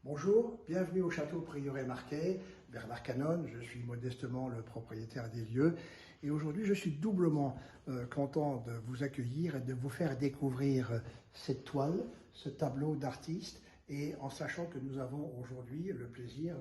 Bonjour, bienvenue au château Prieuré-Marquet, Bernard Canon, je suis modestement le propriétaire des lieux et aujourd'hui je suis doublement content de vous accueillir et de vous faire découvrir cette toile, ce tableau d'artiste et en sachant que nous avons aujourd'hui le plaisir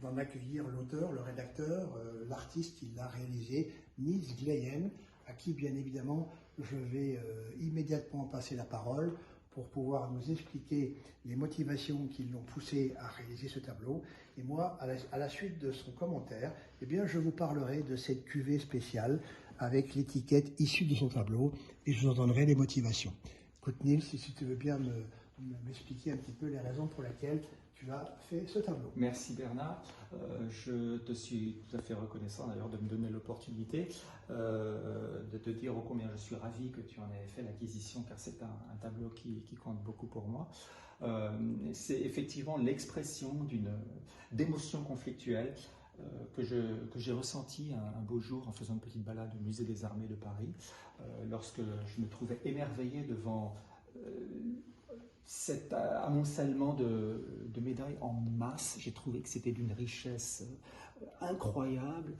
d'en accueillir l'auteur, le rédacteur, l'artiste qui l'a réalisé, Nils Gleyen, à qui bien évidemment je vais immédiatement passer la parole pour pouvoir nous expliquer les motivations qui l'ont poussé à réaliser ce tableau. Et moi, à la suite de son commentaire, eh bien, je vous parlerai de cette cuvée spéciale avec l'étiquette issue de son tableau et je vous en donnerai les motivations. Écoute Nils, si tu veux bien m'expliquer un petit peu les raisons pour lesquelles tu as fait ce tableau. Merci Bernard, je te suis tout à fait reconnaissant d'ailleurs de me donner l'opportunité de te dire ô combien je suis ravi que tu en aies fait l'acquisition car c'est un tableau qui compte beaucoup pour moi. C'est effectivement l'expression d'émotions conflictuelles que j'ai ressenti un beau jour en faisant une petite balade au musée des armées de Paris lorsque je me trouvais émerveillé devant cet amoncellement de médailles en masse. J'ai trouvé que c'était d'une richesse incroyable,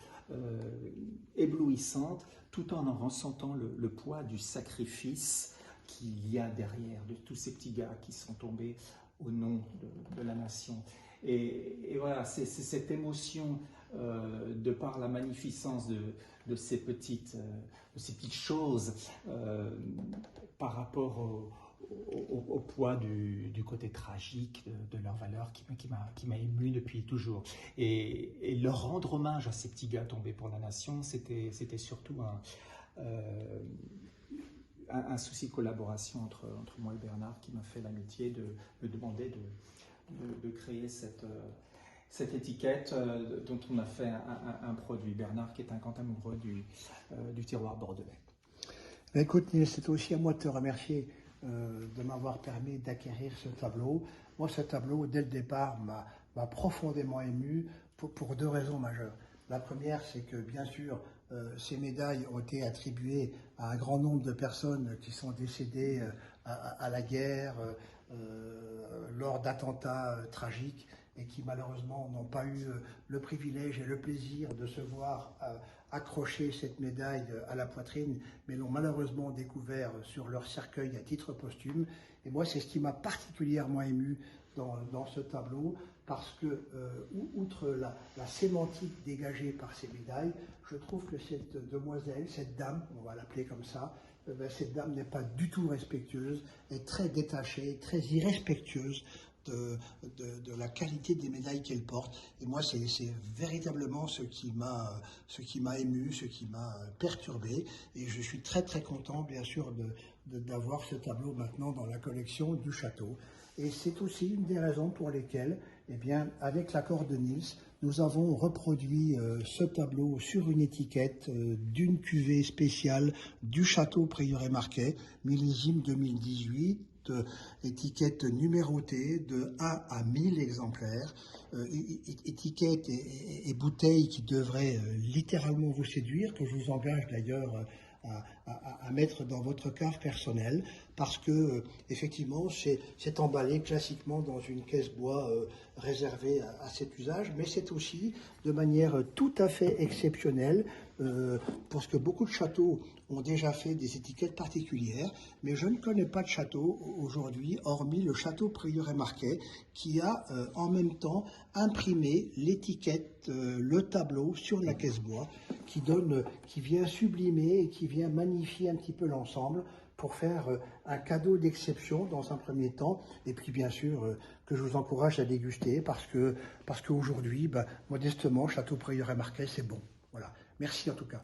éblouissante, tout en ressentant le poids du sacrifice qu'il y a derrière, de tous ces petits gars qui sont tombés au nom de la nation. Et voilà, c'est cette émotion de par la magnificence de ces petites choses par rapport au poids du côté tragique de leur valeur qui m'a ému depuis toujours. Et leur rendre hommage à ces petits gars tombés pour la nation, c'était surtout un souci de collaboration entre moi et Bernard qui m'a fait l'amitié de me demander de créer cette étiquette dont on a fait un produit. Bernard qui est un grand amoureux du terroir bordelais. Écoute Nils, c'est aussi à moi de te remercier de m'avoir permis d'acquérir ce tableau. Moi, ce tableau, dès le départ, m'a profondément ému pour deux raisons majeures. La première, c'est que, bien sûr, ces médailles ont été attribuées à un grand nombre de personnes qui sont décédées à la guerre, lors d'attentats tragiques et qui malheureusement n'ont pas eu le privilège et le plaisir de se voir accrocher cette médaille à la poitrine, mais l'ont malheureusement découvert sur leur cercueil à titre posthume. Et moi, c'est ce qui m'a particulièrement ému dans ce tableau, parce que, outre la sémantique dégagée par ces médailles, je trouve que cette demoiselle, cette dame, on va l'appeler comme ça, cette dame n'est pas du tout respectueuse, est très détachée, très irrespectueuse de la qualité des médailles qu'elle porte. Et moi, c'est véritablement ce qui m'a ému, ce qui m'a perturbé. Et je suis très très content, bien sûr, d'avoir ce tableau maintenant dans la collection du château. Et c'est aussi une des raisons pour lesquelles, eh bien, avec l'accord de Nils, nous avons reproduit ce tableau sur une étiquette d'une cuvée spéciale du château Prieuré-Marquet, millésime 2018, étiquette numérotée de 1 à 1000 exemplaires, étiquette et bouteille qui devrait littéralement vous séduire, que je vous engage d'ailleurs à mettre dans votre cave personnelle, parce que effectivement c'est emballé classiquement dans une caisse bois réservée à cet usage, mais c'est aussi de manière tout à fait exceptionnelle, parce que beaucoup de châteaux ont déjà fait des étiquettes particulières, mais je ne connais pas de château aujourd'hui, hormis le château Prieuré-Marquet, qui a en même temps imprimé l'étiquette, le tableau sur la caisse bois, qui vient sublimer et qui vient magnifier un petit peu l'ensemble pour faire un cadeau d'exception dans un premier temps, et puis bien sûr que je vous encourage à déguster parce qu'aujourd'hui, modestement, Château Prieuré-Marquet, c'est bon. Voilà. Merci en tout cas.